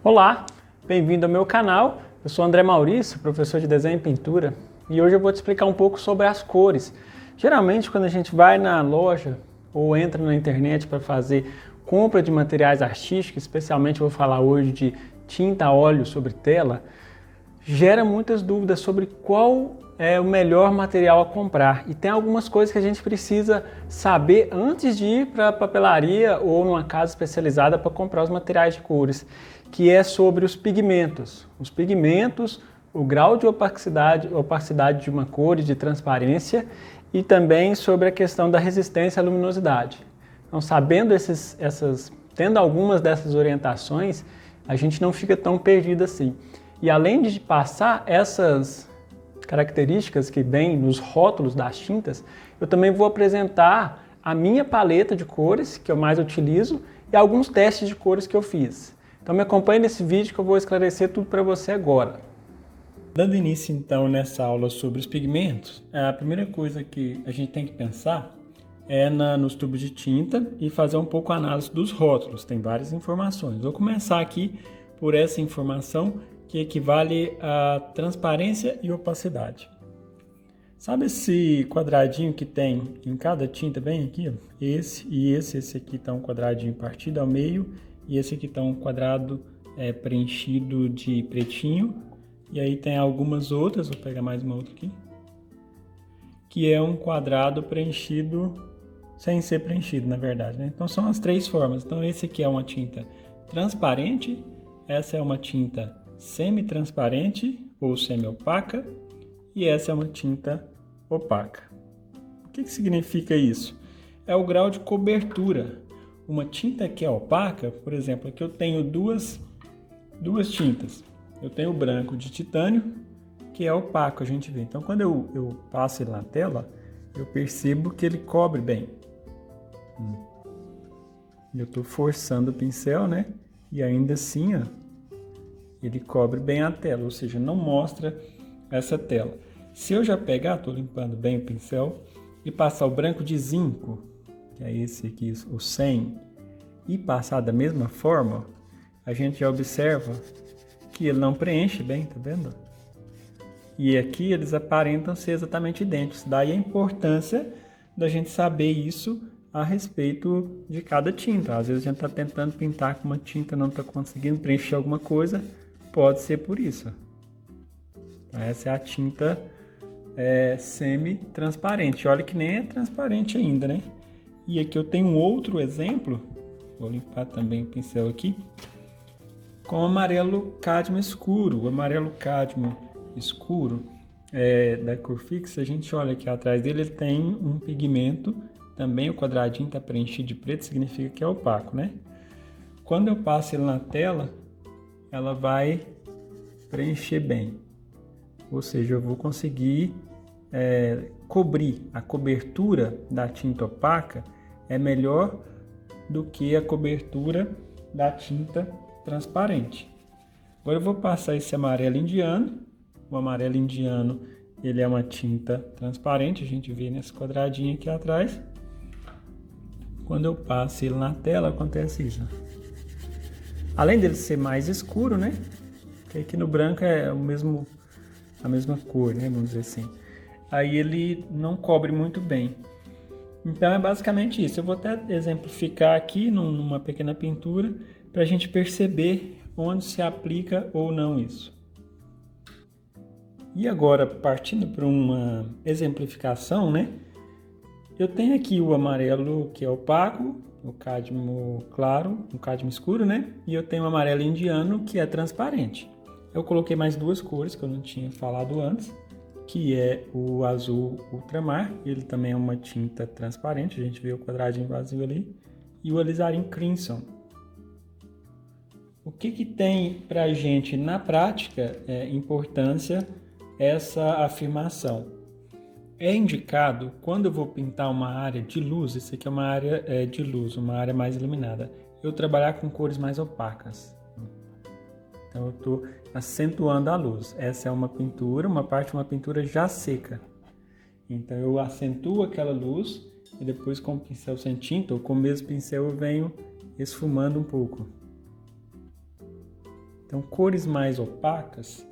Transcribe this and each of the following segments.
Olá, bem-vindo ao meu canal. Eu sou André Maurício, professor de desenho e pintura, e hoje eu vou te explicar um pouco sobre as cores. Geralmente, quando a gente vai na loja ou entra na internet para fazer compra de materiais artísticos, especialmente eu vou falar hoje de tinta a óleo sobre tela, gera muitas dúvidas sobre qual é o melhor material a comprar. E tem algumas coisas que a gente precisa saber antes de ir para a papelaria ou numa casa especializada para comprar os materiais de cores, que é sobre os pigmentos. Os pigmentos, o grau de opacidade de uma cor e de transparência, e também sobre a questão da resistência à luminosidade. Então, tendo algumas dessas orientações, a gente não fica tão perdido assim. E além de passar essas características que vêm nos rótulos das tintas, eu também vou apresentar a minha paleta de cores que eu mais utilizo e alguns testes de cores que eu fiz. Então me acompanhe nesse vídeo que eu vou esclarecer tudo para você agora. Dando início então nessa aula sobre os pigmentos, a primeira coisa que a gente tem que pensar é nos tubos de tinta e fazer um pouco a análise dos rótulos. Tem várias informações. Vou começar aqui por essa informação que equivale a transparência e opacidade. Sabe esse quadradinho que tem em cada tinta bem aqui? Ó? Esse aqui está um quadradinho partido ao meio e esse aqui está um quadrado preenchido de pretinho. E aí tem algumas outras, vou pegar mais uma outra aqui, que é um quadrado preenchido sem ser preenchido, na verdade, né? Então são as três formas. Então esse aqui é uma tinta transparente, essa é uma tinta semi-transparente ou semi-opaca e essa é uma tinta opaca. O que significa isso? É o grau de cobertura. Uma tinta que é opaca, por exemplo, aqui eu tenho duas tintas. Eu tenho o branco de titânio, que é opaco, a gente vê. Então, quando eu passo ele na tela, eu percebo que ele cobre bem. Eu estou forçando o pincel, né? E ainda assim, ó, ele cobre bem a tela, ou seja, não mostra essa tela. Se eu já pegar, estou limpando bem o pincel, e passar o branco de zinco, que é esse aqui, o 100, e passar da mesma forma, a gente já observa que ele não preenche bem, tá vendo? E aqui eles aparentam ser exatamente idênticos. Daí a importância da gente saber isso a respeito de cada tinta. Às vezes a gente está tentando pintar com uma tinta, não está conseguindo preencher alguma coisa, pode ser por isso. Essa é a tinta semi-transparente. Olha que nem é transparente ainda, né? E aqui eu tenho um outro exemplo, vou limpar também o pincel aqui, com amarelo cádmio escuro. O amarelo cádmio escuro da cor fixa, a gente olha aqui atrás dele, ele tem um pigmento, também o quadradinho está preenchido de preto, significa que é opaco, né? Quando eu passo ele na tela, ela vai preencher bem. Ou seja, eu vou conseguir cobrir. A cobertura da tinta opaca é melhor do que a cobertura da tinta transparente. Agora eu vou passar esse amarelo indiano. O amarelo indiano, ele é uma tinta transparente, a gente vê nesse quadradinho aqui atrás. Quando eu passo ele na tela, acontece isso. Além dele ser mais escuro, né? Porque aqui no branco é a mesma cor, né? Vamos dizer assim. Aí ele não cobre muito bem. Então é basicamente isso. Eu vou até exemplificar aqui numa pequena pintura para a gente perceber onde se aplica ou não isso. E agora, partindo para uma exemplificação, né? Eu tenho aqui o amarelo que é opaco, o cádmio claro, o cádmio escuro, né? E eu tenho o amarelo indiano que é transparente. Eu coloquei mais duas cores que eu não tinha falado antes, que é o azul ultramar, ele também é uma tinta transparente, a gente vê o quadradinho vazio ali, e o alizarin crimson. O que tem para a gente na prática importância essa afirmação? É indicado quando eu vou pintar uma área de luz, isso aqui é uma área de luz, uma área mais iluminada, eu trabalhar com cores mais opacas. Então eu estou acentuando a luz. Essa é uma pintura, uma parte de uma pintura já seca. Então eu acentuo aquela luz e depois com o pincel sem tinta ou com o mesmo pincel eu venho esfumando um pouco. Então, cores mais opacas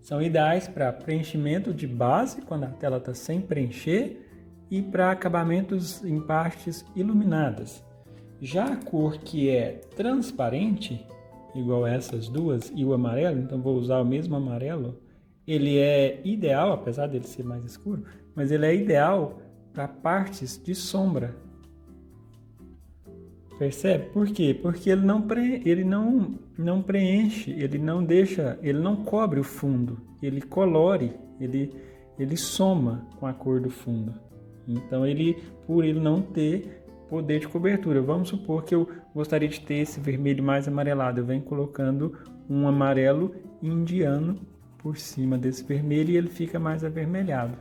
são ideais para preenchimento de base, quando a tela está sem preencher, e para acabamentos em partes iluminadas. Já a cor que é transparente, igual essas duas, e o amarelo, então vou usar o mesmo amarelo, ele é ideal, apesar dele ser mais escuro, mas ele é ideal para partes de sombra. Percebe? Por quê? Porque ele não preenche, ele não cobre o fundo, ele colore, ele soma com a cor do fundo. Então, por ele não ter poder de cobertura, vamos supor que eu gostaria de ter esse vermelho mais amarelado, eu venho colocando um amarelo indiano por cima desse vermelho e ele fica mais avermelhado.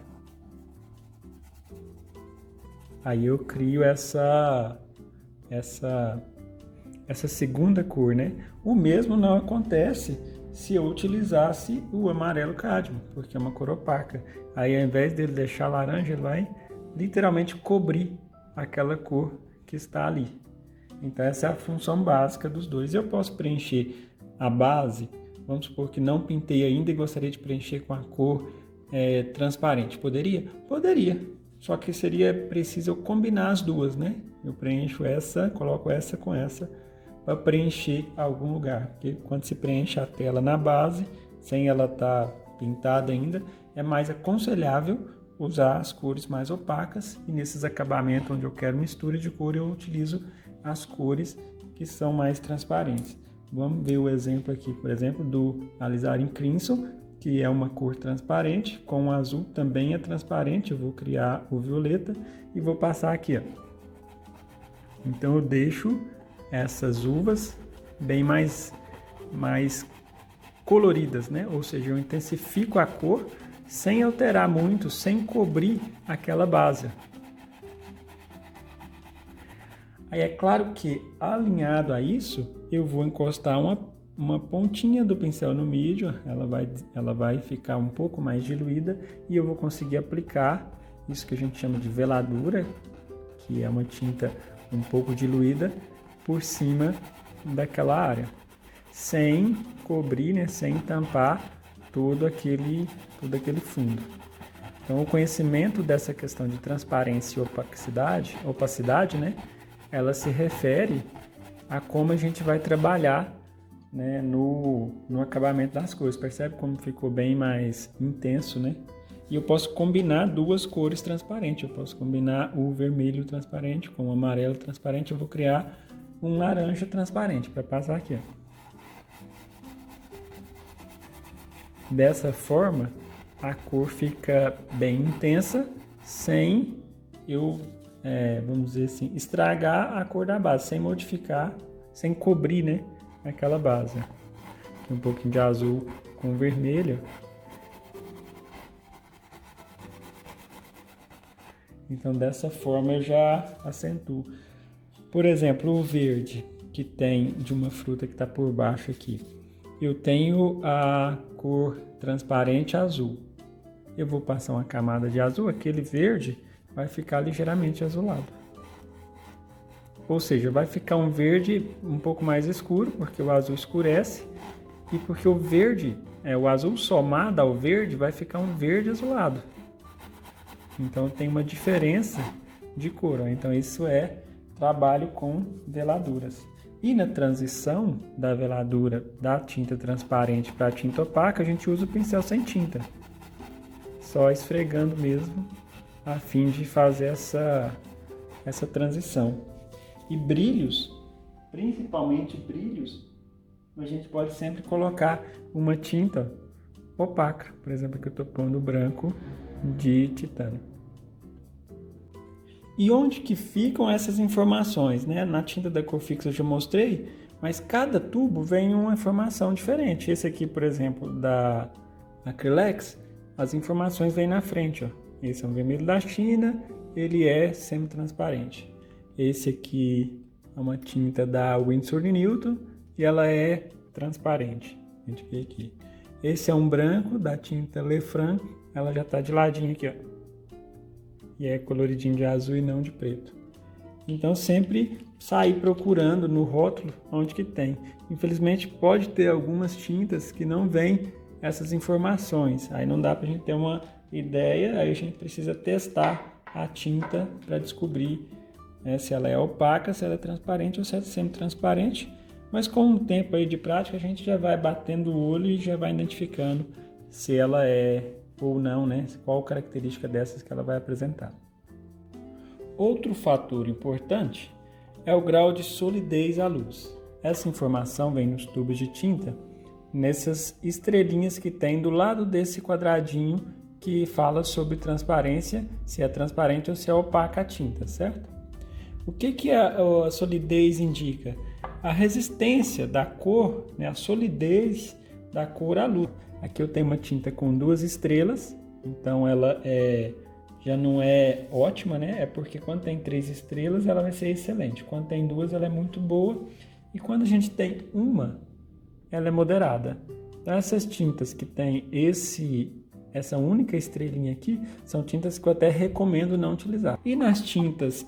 Aí eu crio essa segunda cor, né? O mesmo não acontece se eu utilizasse o amarelo cádmio, porque é uma cor opaca. Aí, ao invés dele deixar laranja, ele vai literalmente cobrir aquela cor que está ali. Então, essa é a função básica dos dois. Eu posso preencher a base, vamos supor que não pintei ainda e gostaria de preencher com a cor transparente. Poderia? Poderia. Só que seria preciso eu combinar as duas, né? Eu preencho essa, coloco essa com essa para preencher algum lugar. Porque quando se preenche a tela na base, sem ela estar pintada ainda, é mais aconselhável usar as cores mais opacas. E nesses acabamentos onde eu quero mistura de cor, eu utilizo as cores que são mais transparentes. Vamos ver o exemplo aqui, por exemplo, do Alizarin Crimson, que é uma cor transparente, com o azul também é transparente. Eu vou criar o violeta e vou passar aqui, ó. Então eu deixo essas uvas bem mais coloridas, né? Ou seja, eu intensifico a cor sem alterar muito, sem cobrir aquela base. Aí é claro que, alinhado a isso, eu vou encostar uma pontinha do pincel no mídio, ela vai ficar um pouco mais diluída e eu vou conseguir aplicar isso que a gente chama de veladura, que é uma tinta um pouco diluída por cima daquela área, sem cobrir, né, sem tampar todo aquele fundo. Então, o conhecimento dessa questão de transparência e opacidade, né, ela se refere a como a gente vai trabalhar, né, no acabamento das cores. Percebe como ficou bem mais intenso, né? E eu posso combinar duas cores transparentes. Eu posso combinar o vermelho transparente com o amarelo transparente. Eu vou criar um laranja transparente para passar aqui, ó. Dessa forma, a cor fica bem intensa, sem eu, vamos dizer assim, estragar a cor da base, sem modificar, sem cobrir, né, aquela base. Um pouquinho de azul com vermelho. Então, dessa forma eu já acentuo. Por exemplo, o verde que tem de uma fruta que está por baixo aqui. Eu tenho a cor transparente azul. Eu vou passar uma camada de azul, aquele verde vai ficar ligeiramente azulado. Ou seja, vai ficar um verde um pouco mais escuro, porque o azul escurece, e porque o verde, o azul somado ao verde, vai ficar um verde azulado. Então tem uma diferença de cor. Então isso é trabalho com veladuras. E na transição da veladura da tinta transparente para a tinta opaca, a gente usa o pincel sem tinta. Só esfregando mesmo, a fim de fazer essa transição. E brilhos, principalmente brilhos, a gente pode sempre colocar uma tinta opaca. Por exemplo, aqui eu estou pondo branco de titânio. E onde que ficam essas informações, né? Na tinta da Cofix eu já mostrei, mas cada tubo vem uma informação diferente. Esse aqui, por exemplo, da Acrylex, as informações vêm na frente, ó. Esse é um vermelho da China, ele é semi-transparente. Esse aqui é uma tinta da Winsor & Newton e ela é transparente. A gente vê aqui. Esse é um branco da tinta Lefranc, ela já está de ladinho aqui, ó. E é coloridinho de azul e não de preto. Então sempre sair procurando no rótulo onde que tem. Infelizmente pode ter algumas tintas que não vêm essas informações, aí não dá para a gente ter uma ideia, aí a gente precisa testar a tinta para descobrir se ela é opaca, se ela é transparente ou se é semi-transparente, mas com o tempo aí de prática a gente já vai batendo o olho e já vai identificando se ela é ou não, né? Qual característica dessas que ela vai apresentar. Outro fator importante é o grau de solidez à luz. Essa informação vem nos tubos de tinta, nessas estrelinhas que tem do lado desse quadradinho que fala sobre transparência, se é transparente ou se é opaca a tinta, certo? O que a solidez indica? A resistência da cor, né? A solidez da cor à luz. Aqui eu tenho uma tinta com 2 estrelas, então ela já não é ótima, né? É porque quando tem 3 estrelas ela vai ser excelente. Quando tem 2 ela é muito boa. E quando a gente tem uma, ela é moderada. Então, essas tintas que tem essa única estrelinha aqui, são tintas que eu até recomendo não utilizar. E nas tintas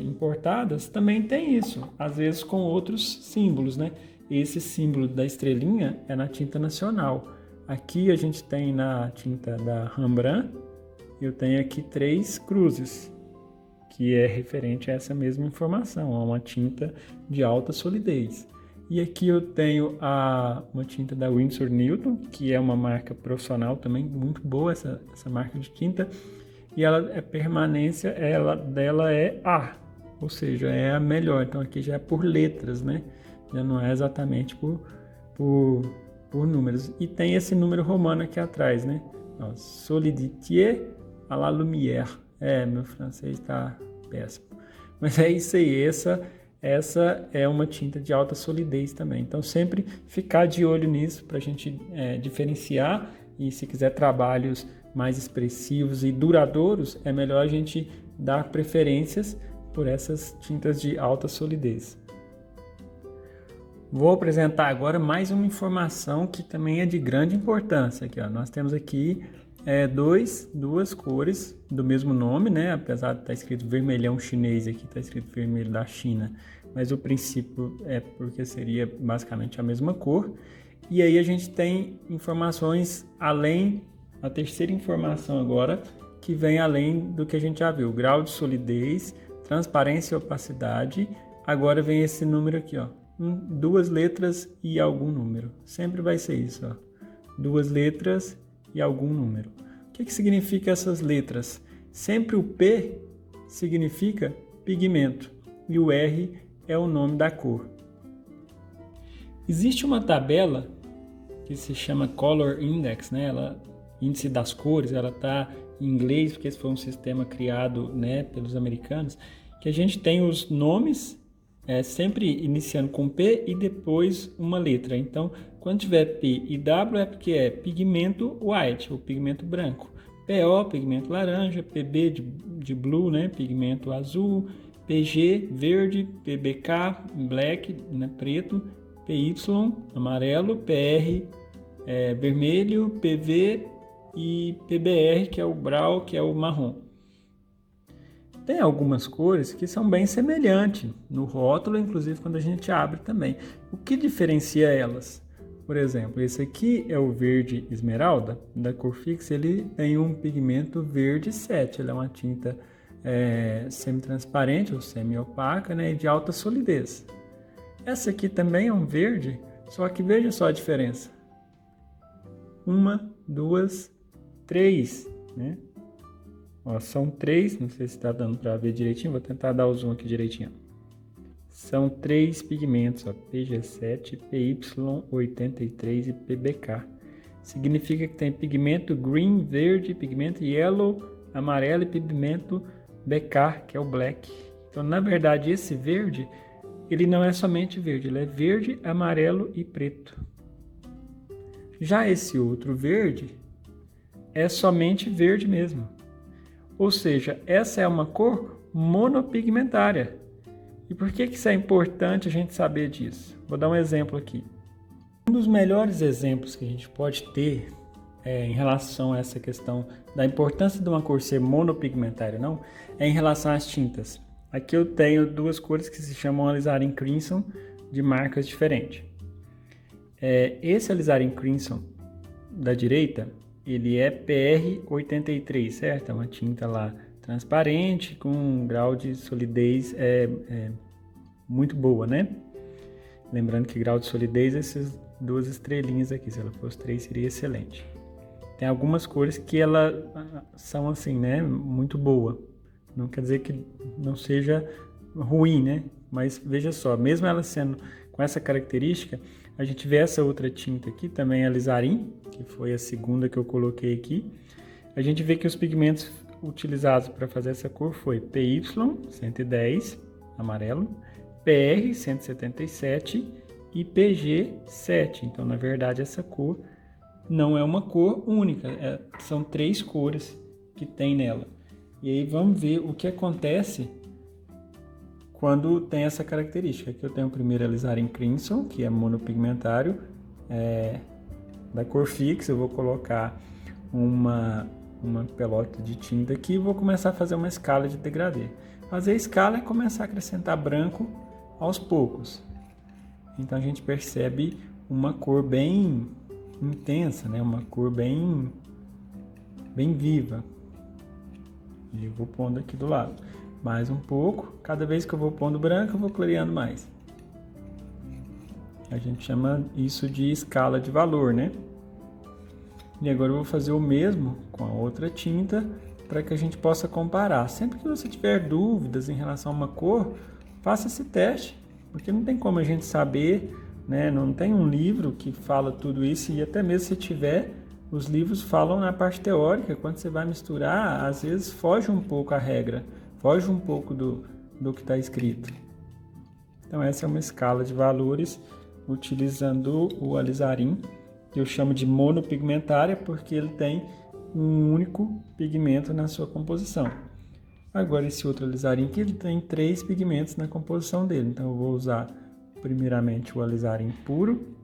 importadas também tem isso, às vezes com outros símbolos, né? Esse símbolo da estrelinha é na tinta nacional. Aqui a gente tem na tinta da Rembrandt, eu tenho aqui 3 cruzes, que é referente a essa mesma informação, a uma tinta de alta solidez. E aqui eu tenho uma tinta da Winsor Newton, que é uma marca profissional também, muito boa essa marca de tinta, e a permanência dela é A, ou seja, é a melhor. Então aqui já é por letras, né? Já não é exatamente por números. E tem esse número romano aqui atrás, né? Ó, Solidité à la lumière. Meu francês está péssimo. Mas é isso aí, essa é uma tinta de alta solidez também. Então sempre ficar de olho nisso para a gente diferenciar, e se quiser trabalhos mais expressivos e duradouros, é melhor a gente dar preferências por essas tintas de alta solidez. Vou apresentar agora mais uma informação que também é de grande importância. Aqui, ó. Nós temos aqui duas cores do mesmo nome, né? Apesar de estar escrito vermelhão chinês, aqui está escrito vermelho da China, mas o princípio é porque seria basicamente a mesma cor. E aí a gente tem informações além, a terceira informação agora, que vem além do que a gente já viu: grau de solidez, transparência e opacidade. Agora vem esse número aqui, ó. 2 letras e algum número. Sempre vai ser isso, ó. 2 letras e algum número. O que significa essas letras? Sempre o P significa pigmento e o R é o nome da cor. Existe uma tabela que se chama Color Index, né? Índice das cores, ela está em inglês porque esse foi um sistema criado, né, pelos americanos, que a gente tem os nomes sempre iniciando com P e depois uma letra. Então, quando tiver P e W é porque é pigmento white, ou pigmento branco. PO, pigmento laranja. PB de blue, né, pigmento azul. PG, verde. PBK, black, né, preto. PY, amarelo. PR, vermelho. PV e PBR, que é o brown, que é o marrom. Tem algumas cores que são bem semelhantes no rótulo, inclusive quando a gente abre também. O que diferencia elas? Por exemplo, esse aqui é o verde esmeralda, da Corfix, ele tem um pigmento verde 7, ele é uma tinta semi-transparente ou semi-opaca, né, de alta solidez. Essa aqui também é um verde, só que veja só a diferença. 1, 2, 3, né? Ó, são 3, não sei se está dando para ver direitinho, vou tentar dar o zoom aqui direitinho. São 3 pigmentos, ó, PG7, PY83 e PBK. Significa que tem pigmento green, verde, pigmento yellow, amarelo e pigmento BK, que é o black. Então, na verdade, esse verde, ele não é somente verde, ele é verde, amarelo e preto. Já esse outro verde é somente verde mesmo. Ou seja, essa é uma cor monopigmentária. E por que isso é importante a gente saber disso? Vou dar um exemplo aqui. Um dos melhores exemplos que a gente pode ter em relação a essa questão da importância de uma cor ser monopigmentária, não, é em relação às tintas. Aqui eu tenho duas cores que se chamam alizarin crimson de marcas diferentes. Esse alizarin crimson da direita, ele é PR83, certo? É uma tinta lá transparente com um grau de solidez muito boa, né? Lembrando que grau de solidez, essas duas estrelinhas aqui, se ela fosse 3 seria excelente. Tem algumas cores que elas são assim, né? Muito boa. Não quer dizer que não seja ruim, né? Mas veja só, mesmo ela sendo com essa característica, a gente vê essa outra tinta aqui, também é alizarin, que foi a segunda que eu coloquei aqui. A gente vê que os pigmentos utilizados para fazer essa cor foi PY 110, amarelo, PR 177 e PG 7. Então, na verdade, essa cor não é uma cor única, são 3 cores que tem nela. E aí vamos ver o que acontece quando tem essa característica. Aqui eu tenho o primeiro alizarin crimson, que é monopigmentário, da cor fixa. Eu vou colocar uma pelota de tinta aqui e vou começar a fazer uma escala de degradê. Fazer a escala é começar a acrescentar branco aos poucos. Então a gente percebe uma cor bem intensa, né? Uma cor bem viva. E eu vou pondo aqui do lado. Mais um pouco. Cada vez que eu vou pondo branco, eu vou clareando mais. A gente chama isso de escala de valor, né? E agora eu vou fazer o mesmo com a outra tinta para que a gente possa comparar. Sempre que você tiver dúvidas em relação a uma cor, faça esse teste, porque não tem como a gente saber, né? Não tem um livro que fala tudo isso, e até mesmo se tiver, os livros falam na parte teórica. Quando você vai misturar, às vezes foge um pouco a regra, foge um pouco do que está escrito. Então essa é uma escala de valores utilizando o alizarin, que eu chamo de monopigmentária porque ele tem um único pigmento na sua composição. Agora esse outro alizarin aqui, ele tem 3 pigmentos na composição dele, então eu vou usar primeiramente o alizarin puro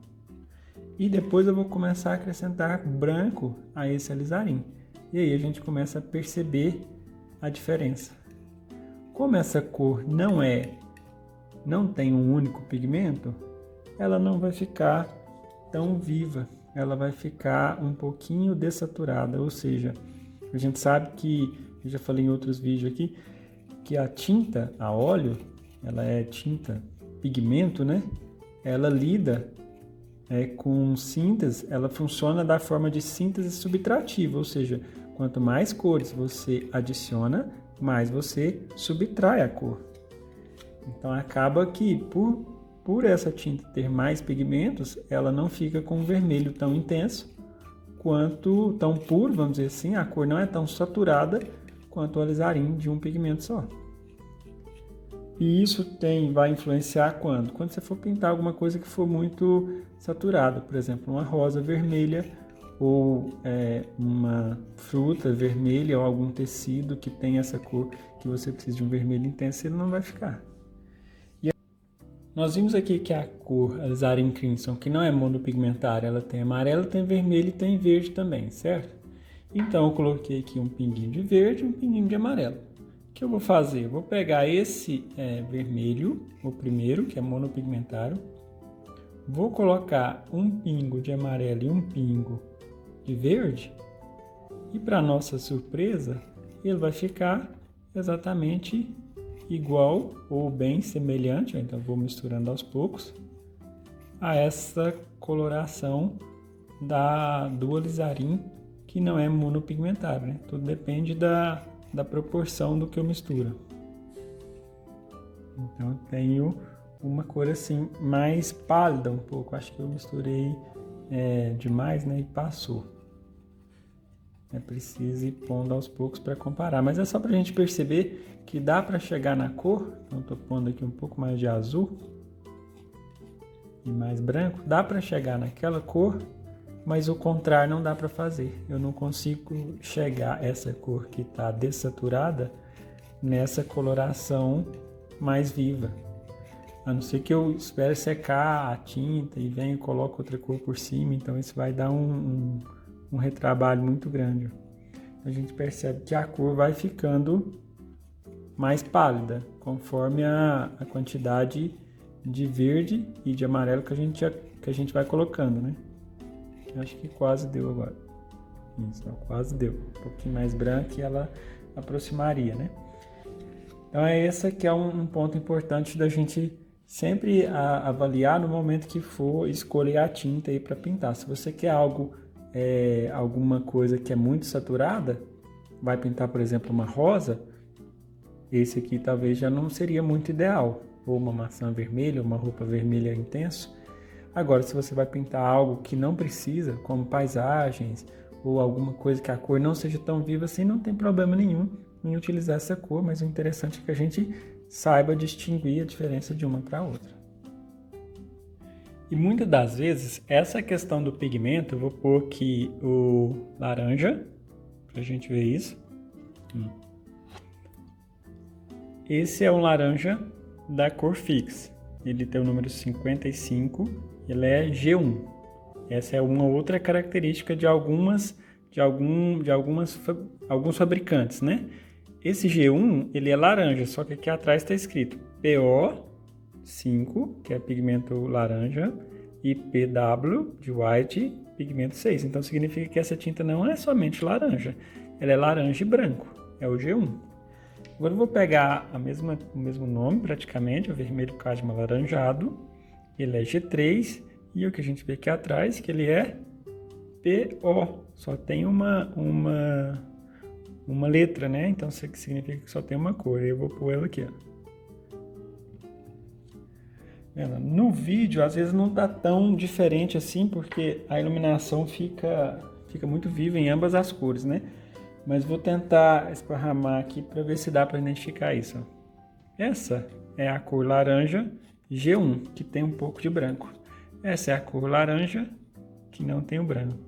e depois eu vou começar a acrescentar branco a esse alizarin. E aí a gente começa a perceber a diferença. Como essa cor não tem um único pigmento, ela não vai ficar tão viva, ela vai ficar um pouquinho dessaturada, ou seja, a gente sabe que, eu já falei em outros vídeos aqui, que a tinta a óleo, ela é tinta pigmento, né? Ela lida com síntese, ela funciona da forma de síntese subtrativa, ou seja, quanto mais cores você adiciona, mais você subtrai a cor. Então acaba que por essa tinta ter mais pigmentos, ela não fica com um vermelho tão intenso quanto tão puro, vamos dizer assim, a cor não é tão saturada quanto o alizarin de um pigmento só. E isso vai influenciar quando? Quando você for pintar alguma coisa que for muito saturada, por exemplo, uma rosa vermelha ou uma fruta vermelha ou algum tecido que tem essa cor que você precisa de um vermelho intenso, ele não vai ficar. Nós vimos aqui que a cor alizarin crimson, que não é monopigmentária, ela tem amarelo, tem vermelho e tem verde também, certo? Então eu coloquei aqui um pinguinho de verde e um pinguinho de amarelo. O que eu vou fazer? Eu vou pegar esse vermelho, o primeiro, que é monopigmentário, vou colocar um pingo de amarelo e um pingo de verde, e para nossa surpresa, ele vai ficar exatamente igual ou bem semelhante, então vou misturando aos poucos, a essa coloração do alizarin, que não é monopigmentário, né? Tudo depende da proporção do que eu misturo. Então eu tenho uma cor assim mais pálida um pouco, acho que eu misturei demais, né? E passou. É preciso ir pondo aos poucos para comparar, mas é só para a gente perceber que dá para chegar na cor. Então estou pondo aqui um pouco mais de azul e mais branco, dá para chegar naquela cor, mas o contrário não dá para fazer. Eu não consigo chegar essa cor que está dessaturada nessa coloração mais viva, a não ser que eu espere secar a tinta e venha e coloque outra cor por cima. Então isso vai dar um retrabalho muito grande. A gente percebe que a cor vai ficando mais pálida, conforme a quantidade de verde e de amarelo que a gente vai colocando, né? Acho que quase deu agora. Isso, quase deu. Um pouquinho mais branca e ela aproximaria, né? Então esse que é um ponto importante da gente sempre avaliar no momento que for escolher a tinta aí para pintar. Se você quer alguma coisa que é muito saturada, vai pintar, por exemplo, uma rosa, esse aqui talvez já não seria muito ideal. Ou uma maçã vermelha, uma roupa vermelha intenso. Agora, se você vai pintar algo que não precisa, como paisagens, ou alguma coisa que a cor não seja tão viva assim, não tem problema nenhum em utilizar essa cor, mas o interessante é que a gente saiba distinguir a diferença de uma para a outra. E muitas das vezes, essa questão do pigmento, eu vou pôr aqui o laranja, para a gente ver isso. Esse é um laranja da cor Fix. Ele tem o número 55, ele é G1. Essa é uma outra característica de alguns fabricantes, né? Esse G1, ele é laranja, só que aqui atrás está escrito PO5, que é pigmento laranja, e PW, de white, pigmento 6. Então significa que essa tinta não é somente laranja, ela é laranja e branco, é o G1. Agora eu vou pegar o mesmo nome praticamente, o vermelho cadmo alaranjado, ele é G3, e o que a gente vê aqui atrás, que ele é PO, só tem uma letra, né? Então isso aqui significa que só tem uma cor, eu vou pôr ela aqui, ó. No vídeo, às vezes não tá tão diferente assim, porque a iluminação fica muito viva em ambas as cores, né? Mas vou tentar esparramar aqui para ver se dá para identificar isso. Ó. Essa é a cor laranja G1, que tem um pouco de branco. Essa é a cor laranja, que não tem o branco.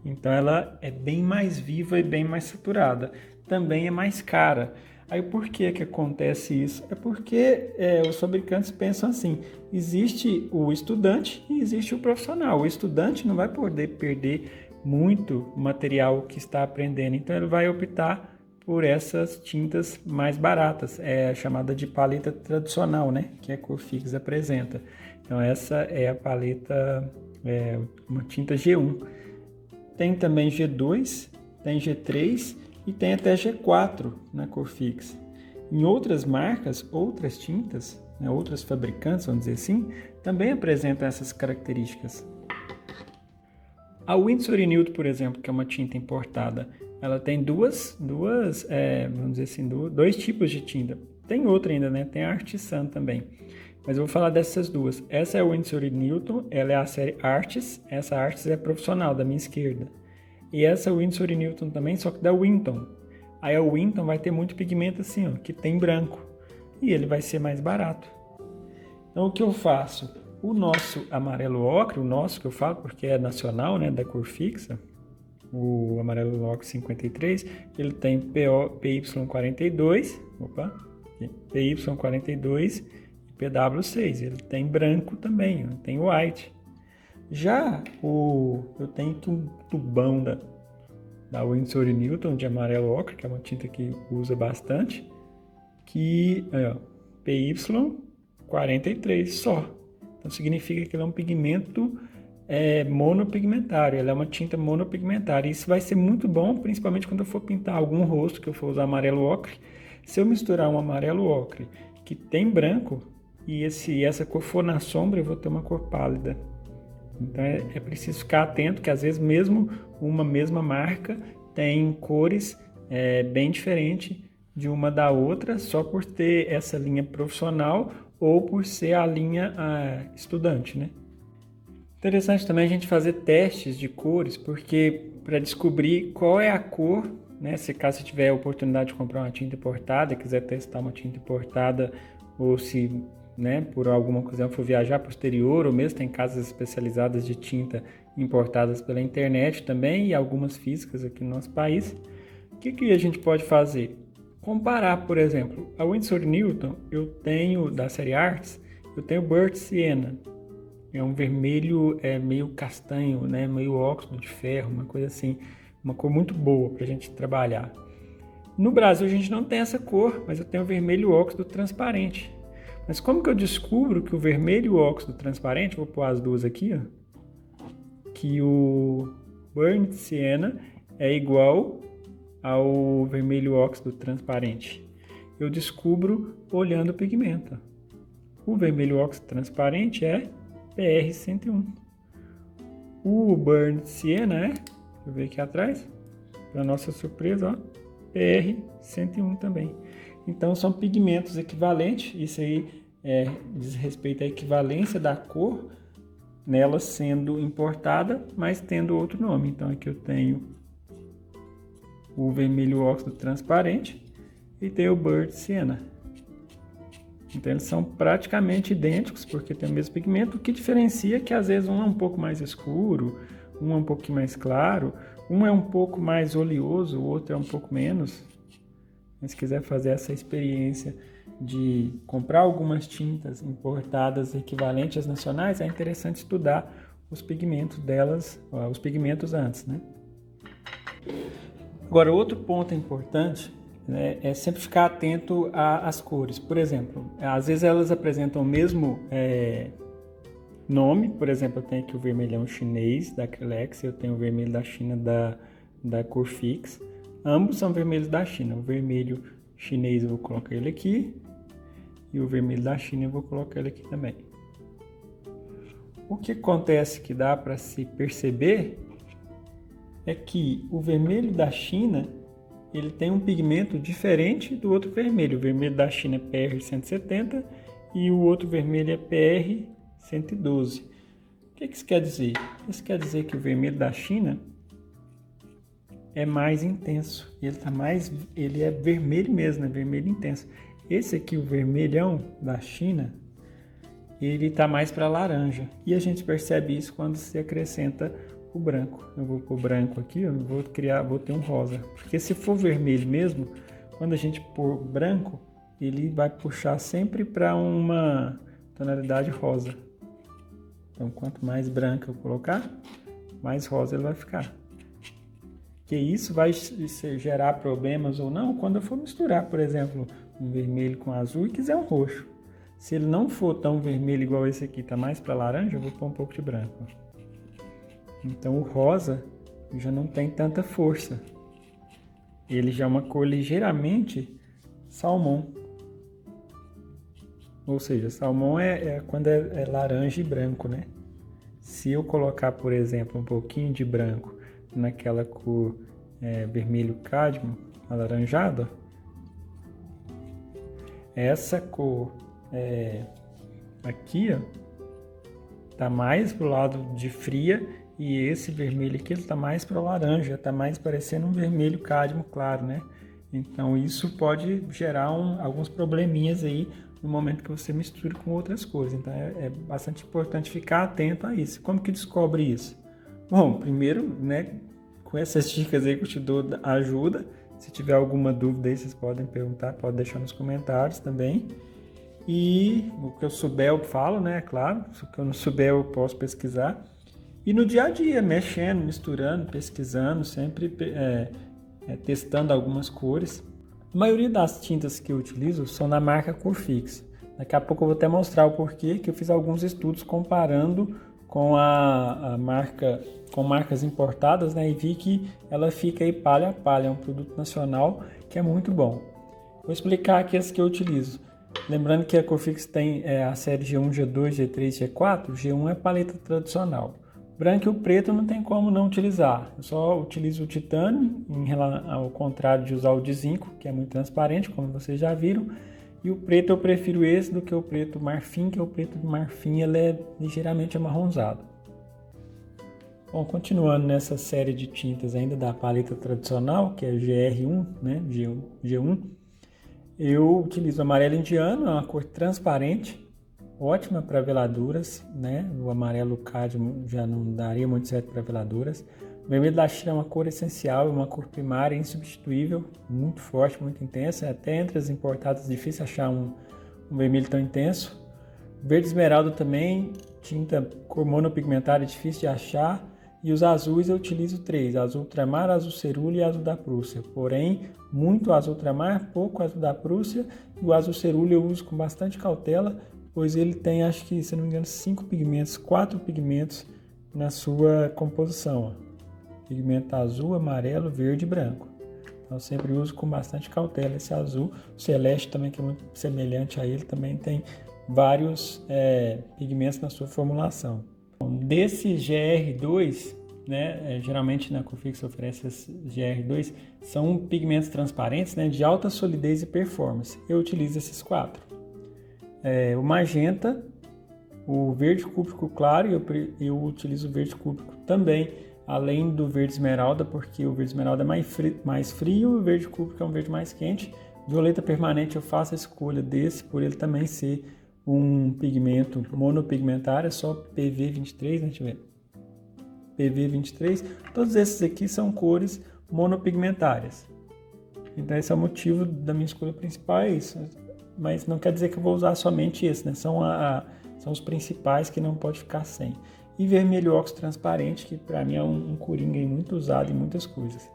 Então ela é bem mais viva e bem mais saturada. Também é mais cara. Aí por que acontece isso? É porque os fabricantes pensam assim, existe o estudante e existe o profissional. O estudante não vai poder perder muito material que está aprendendo, então ele vai optar por essas tintas mais baratas, é chamada de paleta tradicional, né? Que a cor Fix apresenta. Então essa é a paleta, uma tinta G1. Tem também G2, tem G3 e tem até G4 na cor Fix. Em outras marcas, outras tintas, né, outras fabricantes, vamos dizer assim, também apresentam essas características. A Winsor & Newton, por exemplo, que é uma tinta importada, ela tem vamos dizer assim, dois tipos de tinta. Tem outra ainda, né? Tem a Artisan também. Mas eu vou falar dessas duas. Essa é a Winsor & Newton, ela é a série Artis. Essa Artis é profissional, da minha esquerda. E essa Winsor & Newton também, só que da Winton. Aí a Winton vai ter muito pigmento assim, ó, que tem branco. E ele vai ser mais barato. Então o que eu faço? O nosso amarelo ocre, o nosso que eu falo, porque é nacional, né, da cor fixa, o amarelo ocre 53, ele tem PY42, PY42 e PW6. Ele tem branco também, tem white. Já eu tenho um tubão da Winsor & Newton de amarelo ocre, que é uma tinta que usa bastante, que é PY43 só. Então significa que ele é um pigmento monopigmentário, ela é uma tinta monopigmentária. Isso vai ser muito bom, principalmente quando eu for pintar algum rosto que eu for usar amarelo ocre. Se eu misturar um amarelo ocre que tem branco e essa cor for na sombra, eu vou ter uma cor pálida. Então é preciso ficar atento que às vezes mesmo uma mesma marca tem cores bem diferentes de uma da outra, só por ter essa linha profissional ou por ser a linha estudante, né? Interessante também a gente fazer testes de cores, porque para descobrir qual é a cor, né? Se caso você tiver a oportunidade de comprar uma tinta importada, quiser testar uma tinta importada, ou se, né, por alguma ocasião for viajar para o exterior, ou mesmo tem casas especializadas de tinta importadas pela internet também, e algumas físicas aqui no nosso país, o que a gente pode fazer? Comparar, por exemplo, a Winsor & Newton, eu tenho, da série Arts, eu tenho Burnt Sienna. É um vermelho meio castanho, né? Meio óxido de ferro, uma coisa assim. Uma cor muito boa para a gente trabalhar. No Brasil a gente não tem essa cor, mas eu tenho o vermelho óxido transparente. Mas como que eu descubro que o vermelho óxido transparente, vou pôr as duas aqui, ó, que o Burnt Sienna é igual ao vermelho óxido transparente? Eu descubro olhando o pigmento. O vermelho óxido transparente é PR101. O Burnt Sienna é, deixa eu ver aqui atrás, para nossa surpresa, ó, PR101 também. Então são pigmentos equivalentes, isso aí diz respeito à equivalência da cor nela sendo importada, mas tendo outro nome. Então aqui eu tenho o vermelho óxido transparente e tenho o Burnt Sienna. Então eles são praticamente idênticos porque tem o mesmo pigmento. O que diferencia é que às vezes um é um pouco mais escuro, um é um pouquinho mais claro, um é um pouco mais oleoso, o outro é um pouco menos. Mas se quiser fazer essa experiência de comprar algumas tintas importadas equivalentes às nacionais, é interessante estudar os pigmentos delas, os pigmentos antes, né? Agora, outro ponto importante, né, é sempre ficar atento às cores. Por exemplo, às vezes elas apresentam o mesmo nome. Por exemplo, eu tenho aqui o vermelhão chinês da Acrylex, eu tenho o vermelho da China da Corfix. Ambos são vermelhos da China. O vermelho chinês eu vou colocar ele aqui e o vermelho da China eu vou colocar ele aqui também. O que acontece que dá para se perceber é que o vermelho da China ele tem um pigmento diferente do outro vermelho. O vermelho da China é PR170 e o outro vermelho é PR112. O que isso quer dizer? Isso quer dizer que o vermelho da China é mais intenso. Ele é vermelho mesmo, é vermelho intenso. Esse aqui, o vermelhão da China, ele está mais para laranja. E a gente percebe isso quando se acrescenta o branco. Eu vou pôr branco aqui, eu vou ter um rosa. Porque se for vermelho mesmo, quando a gente pôr branco, ele vai puxar sempre para uma tonalidade rosa. Então, quanto mais branco eu colocar, mais rosa ele vai ficar. Que isso vai gerar problemas ou não quando eu for misturar, por exemplo, um vermelho com azul e quiser um roxo. Se ele não for tão vermelho igual esse aqui, tá mais para laranja, eu vou pôr um pouco de branco. Então o rosa já não tem tanta força. Ele já é uma cor ligeiramente salmão. Ou seja, salmão é quando é laranja e branco, né? Se eu colocar, por exemplo, um pouquinho de branco naquela cor vermelho cádmio, alaranjada, essa cor aqui, ó, tá mais pro lado de fria e esse vermelho aqui ele tá mais para laranja, tá mais parecendo um vermelho cádmio claro, né? Então isso pode gerar alguns probleminhas aí no momento que você mistura com outras cores. Então é bastante importante ficar atento a isso. Como que descobre isso? Bom, primeiro, né, com essas dicas aí que eu te dou ajuda. Se tiver alguma dúvida aí, vocês podem perguntar, pode deixar nos comentários também. E o que eu souber eu falo, né, é claro. Se o que eu não souber eu posso pesquisar. E no dia a dia, mexendo, misturando, pesquisando, sempre testando algumas cores. A maioria das tintas que eu utilizo são da marca Corfix. Daqui a pouco eu vou até mostrar o porquê, que eu fiz alguns estudos comparando com a marca, com marcas importadas, né, e vi que ela fica aí palha a palha, é um produto nacional que é muito bom. Vou explicar aqui as que eu utilizo. Lembrando que a Corfix tem a série G1, G2, G3, G4. G1 é paleta tradicional. Branco e o preto não tem como não utilizar. Eu só utilizo o titânio, ao contrário de usar o de zinco, que é muito transparente, como vocês já viram. E o preto eu prefiro esse do que o preto marfim, que o preto de marfim ele é ligeiramente amarronzado. Bom, continuando nessa série de tintas ainda da paleta tradicional, que é GR1, né, G1, eu utilizo o amarelo indiano, é uma cor transparente, ótima para veladuras, né? O amarelo cádmio já não daria muito certo para veladuras. O vermelho da China é uma cor essencial, é uma cor primária insubstituível, muito forte, muito intensa. Até entre as importadas é difícil achar um vermelho tão intenso. Verde esmeralda também, tinta cor monopigmentada, é difícil de achar. E os azuis eu utilizo 3, azul ultramar, azul cerúleo e azul da Prússia. Porém, muito azul ultramar, pouco azul da Prússia. E o azul cerúleo eu uso com bastante cautela, pois ele tem, acho que, se não me engano, 5 pigmentos, 4 pigmentos na sua composição. Pigmento azul, amarelo, verde e branco. Então eu sempre uso com bastante cautela esse azul. O celeste também, que é muito semelhante a ele, também tem vários pigmentos na sua formulação. Desse GR2, né, geralmente na Corfix oferece esse GR2, são pigmentos transparentes, né, de alta solidez e performance. Eu utilizo esses 4. O magenta, o verde cúbico claro, e eu utilizo o verde cúbico também, além do verde esmeralda, porque o verde esmeralda é mais frio e o verde cúbico é um verde mais quente. Violeta permanente eu faço a escolha desse, por ele também ser um pigmento monopigmentar, é só PV23, né? Deixa eu ver. PV23, todos esses aqui são cores monopigmentárias. Então esse é o motivo da minha escolha principal, é isso. Mas não quer dizer que eu vou usar somente esse, né? São os principais que não pode ficar sem. E vermelho óxido transparente, que para mim é um coringa muito usado em muitas coisas.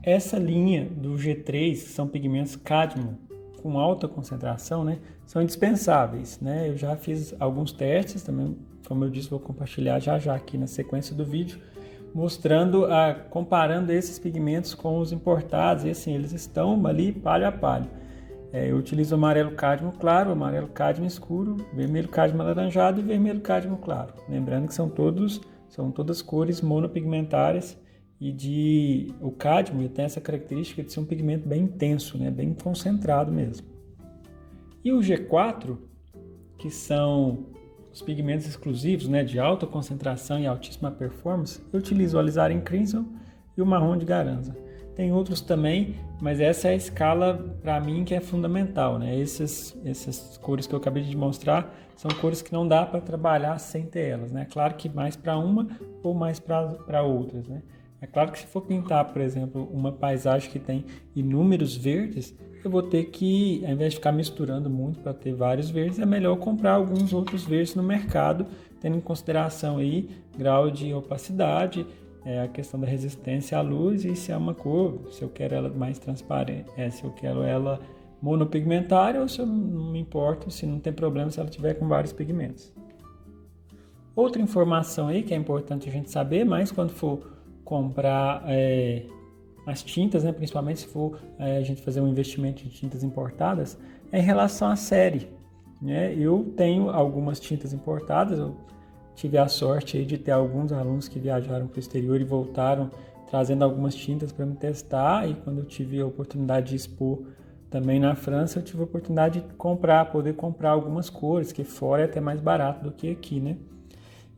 Essa linha do G3, que são pigmentos cádmio com alta concentração, né, são indispensáveis, né? Eu já fiz alguns testes também, como eu disse, vou compartilhar já aqui na sequência do vídeo, mostrando, comparando esses pigmentos com os importados, e assim, eles estão ali palho a palho. Eu utilizo amarelo cádmio claro, amarelo cádmio escuro, vermelho cádmio alaranjado e vermelho cádmio claro. Lembrando que são todas cores monopigmentárias e o cádmio tem essa característica de ser um pigmento bem intenso, né? Bem concentrado mesmo. E o G4, que são os pigmentos exclusivos, né, de alta concentração e altíssima performance, eu utilizo o alizarin crimson e o marrom de Garanza. Tem outros também, mas essa é a escala para mim que é fundamental, né? Essas cores que eu acabei de mostrar são cores que não dá para trabalhar sem ter elas, né? Claro que mais para uma ou mais para outras, né? É claro que se for pintar, por exemplo, uma paisagem que tem inúmeros verdes, eu vou ter que, ao invés de ficar misturando muito para ter vários verdes, é melhor comprar alguns outros verdes no mercado, tendo em consideração aí grau de opacidade, a questão da resistência à luz e se é uma cor, se eu quero ela mais transparente, se eu quero ela monopigmentária ou se eu não me importo, se não tem problema se ela tiver com vários pigmentos. Outra informação aí que é importante a gente saber, mas quando for comprar as tintas, né, principalmente se for a gente fazer um investimento em tintas importadas, é em relação à série, né? Eu tenho algumas tintas importadas, eu tive a sorte aí de ter alguns alunos que viajaram para o exterior e voltaram trazendo algumas tintas para me testar, e quando eu tive a oportunidade de expor também na França, eu tive a oportunidade de poder comprar algumas cores, que fora é até mais barato do que aqui, né?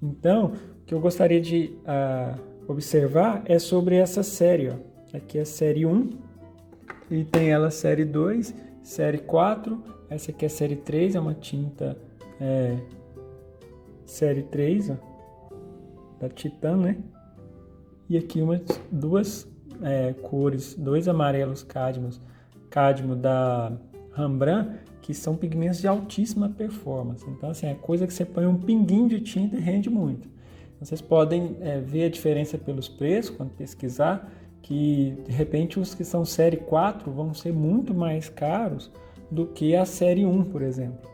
Então, o que eu gostaria de observar é sobre essa série, ó. Aqui é a série 1, e tem ela série 2, série 4, essa aqui é a série 3, é uma tinta série 3, ó, da Titan, né? E aqui duas cores, dois amarelos cádmio da Rembrandt, que são pigmentos de altíssima performance. Então, assim, é coisa que você põe um pinguinho de tinta e rende muito. Então, vocês podem ver a diferença pelos preços, quando pesquisar, que de repente os que são série 4 vão ser muito mais caros do que a série 1, por exemplo.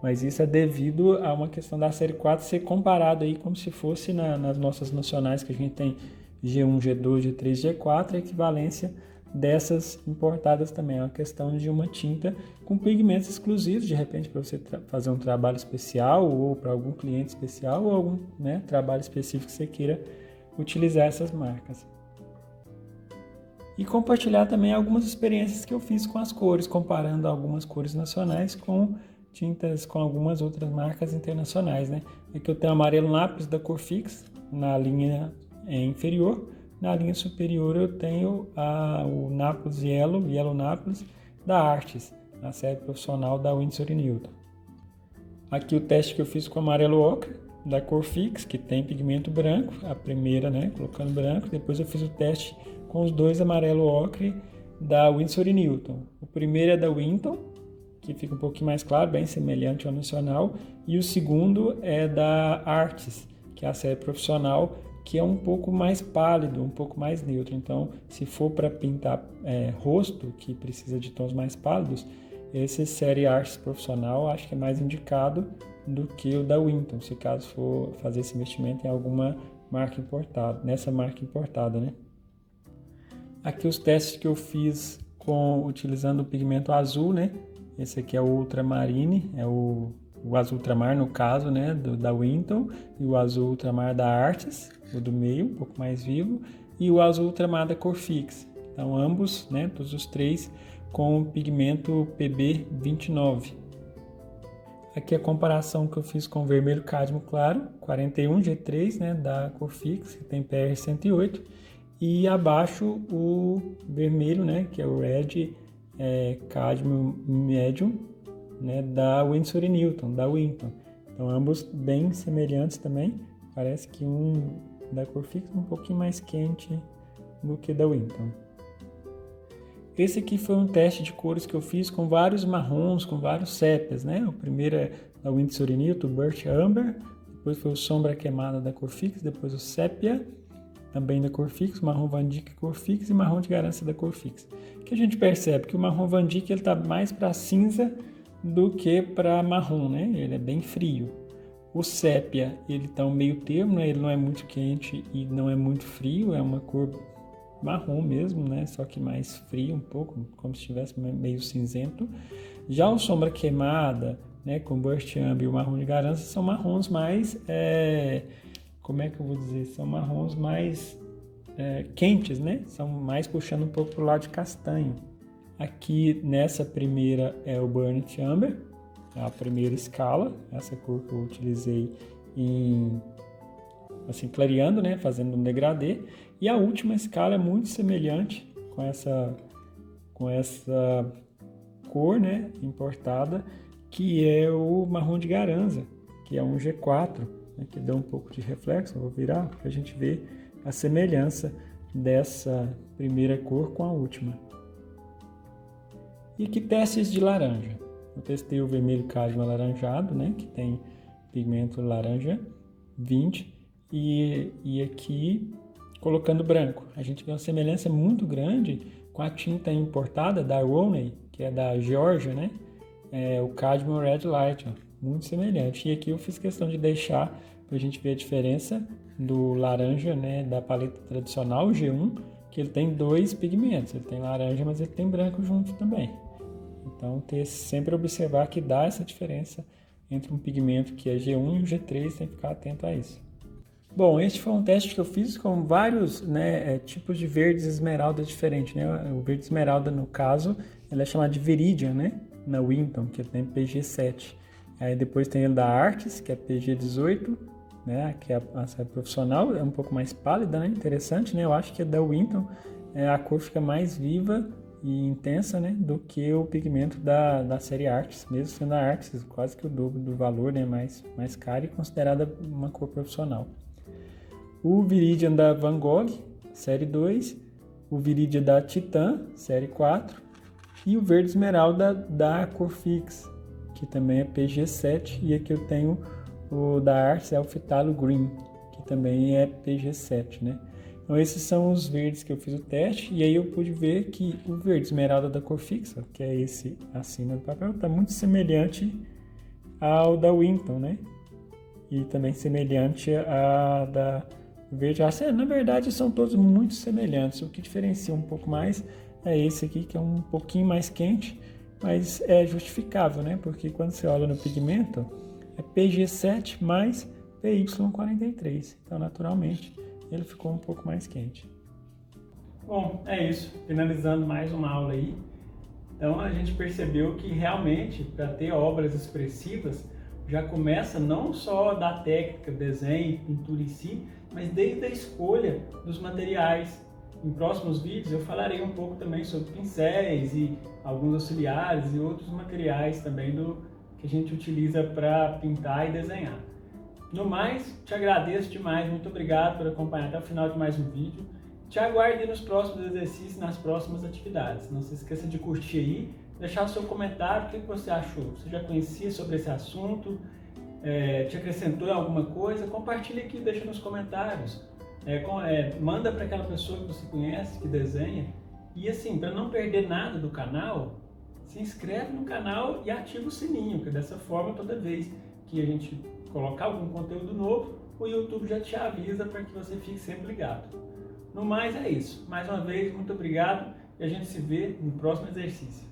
Mas isso é devido a uma questão da série 4 ser comparado aí como se fosse nas nossas nacionais, que a gente tem G1, G2, G3, G4, a equivalência dessas importadas também. É uma questão de uma tinta com pigmentos exclusivos, de repente para você fazer um trabalho especial ou para algum cliente especial ou algum trabalho específico que você queira utilizar essas marcas. E compartilhar também algumas experiências que eu fiz com as cores, comparando algumas cores nacionais com tintas com algumas outras marcas internacionais, né? Aqui eu tenho o amarelo lápis da Corfix na linha inferior, na linha superior eu tenho o Naples Yellow Naples da Artes, na série profissional da Winsor & Newton. Aqui o teste que eu fiz com o amarelo ocre da Corfix, que tem pigmento branco, a primeira, né, colocando branco. Depois eu fiz o teste com os dois amarelo ocre da Winsor & Newton. O primeiro é da Winton, que fica um pouquinho mais claro, bem semelhante ao nacional, e o segundo é da Artes, que é a série profissional, que é um pouco mais pálido, um pouco mais neutro. Então, se for para pintar rosto, que precisa de tons mais pálidos, esse Série Arts profissional acho que é mais indicado do que o da Winton, se caso for fazer esse investimento em alguma marca importada, nessa marca importada, né? Aqui os testes que eu fiz utilizando o pigmento azul, né? Esse aqui é o Ultramarine, é o azul ultramar no caso, né, da Winton, e o azul ultramar da Artis, o do meio, um pouco mais vivo, e o azul ultramar da Corfix. Então ambos, né, todos os três com o pigmento PB29. Aqui a comparação que eu fiz com o vermelho cádmio claro, 41 G3, né, da Corfix, que tem PR 108, e abaixo o vermelho, né, que é o Red Cadmium Medium, né, da Winsor & Newton, da Winton. Então ambos bem semelhantes também. Parece que um da Corfix um pouquinho mais quente do que da Winton. Esse aqui foi um teste de cores que eu fiz com vários marrons, com vários sépias, né? O primeiro é da Winsor & Newton, Burnt Amber, depois foi o Sombra Queimada da Corfix, depois o Sépia, também da Corfix, marrom Van Dyck Corfix e marrom de Garance da Corfix. Que a gente percebe que o marrom Van Dyck ele tá mais para cinza do que para marrom, né? Ele é bem frio. O sépia, ele tá um meio termo, né? Ele não é muito quente e não é muito frio, é uma cor marrom mesmo, né? Só que mais frio um pouco, como se estivesse meio cinzento. Já o Sombra Queimada, né, com Burst Amber e o marrom de Garança são marrons mais, como é que eu vou dizer? São marrons mais quentes, né? São mais puxando um pouco pro lado de castanho. Aqui nessa primeira é o Burnt Amber, a primeira escala, essa cor que eu utilizei assim, clareando, né, fazendo um degradê. E a última escala é muito semelhante com essa cor, né, importada, que é o marrom de Garanza, que é um G4, né, que dá um pouco de reflexo. Eu vou virar para a gente ver a semelhança dessa primeira cor com a última. E aqui testes de laranja. Eu testei o vermelho cádmio alaranjado, né, que tem pigmento laranja 20, e aqui colocando branco. A gente vê uma semelhança muito grande com a tinta importada da Roney, que é da Geórgia, né, o Cadmium Red Light, ó, muito semelhante. E aqui eu fiz questão de deixar para a gente ver a diferença do laranja, né, da paleta tradicional, o G1, que ele tem dois pigmentos. Ele tem laranja, mas ele tem branco junto também. Então, sempre observar que dá essa diferença entre um pigmento que é G1 e o G3, tem que ficar atento a isso. Bom, este foi um teste que eu fiz com vários, né, tipos de verdes esmeralda diferentes, né? O verde esmeralda, no caso, ele é chamado de Viridian, né? Na Winton, que tem PG7. Aí depois tem ele da Arcis, que é PG18, né? Que é a profissional, é um pouco mais pálida, né? Interessante, né? Eu acho que a da Winton, a cor fica mais viva e intensa, né, do que o pigmento da série Artis, mesmo sendo a Artis quase que o dobro do valor, né, mais caro e considerada uma cor profissional. O Viridian da Van Gogh, série 2, o Viridian da Titan, série 4, e o verde esmeralda da Corfix, que também é PG7, e aqui eu tenho o da Artis, é o Phthalo Green, que também é PG7, né. Então esses são os verdes que eu fiz o teste, e aí eu pude ver que o verde esmeralda da Corfix, que é esse acima do papel, está muito semelhante ao da Winton, né? E também semelhante à da verde ácido. Na verdade são todos muito semelhantes, o que diferencia um pouco mais é esse aqui, que é um pouquinho mais quente, mas é justificável, né? Porque quando você olha no pigmento, é PG7 mais PY43, então naturalmente ele ficou um pouco mais quente. Bom, é isso. Finalizando mais uma aula aí. Então a gente percebeu que realmente, para ter obras expressivas, já começa não só da técnica, desenho, pintura em si, mas desde a escolha dos materiais. Em próximos vídeos eu falarei um pouco também sobre pincéis e alguns auxiliares e outros materiais também que a gente utiliza para pintar e desenhar. No mais, te agradeço demais, muito obrigado por acompanhar até o final de mais um vídeo. Te aguardo nos próximos exercícios e nas próximas atividades. Não se esqueça de curtir aí, deixar o seu comentário, o que você achou. Você já conhecia sobre esse assunto? Te acrescentou em alguma coisa? Compartilhe aqui, deixa nos comentários. Manda para aquela pessoa que você conhece, que desenha. E assim, para não perder nada do canal, se inscreve no canal e ativa o sininho, que dessa forma, toda vez que a gente colocar algum conteúdo novo, o YouTube já te avisa para que você fique sempre ligado. No mais é isso. Mais uma vez, muito obrigado e a gente se vê no próximo exercício.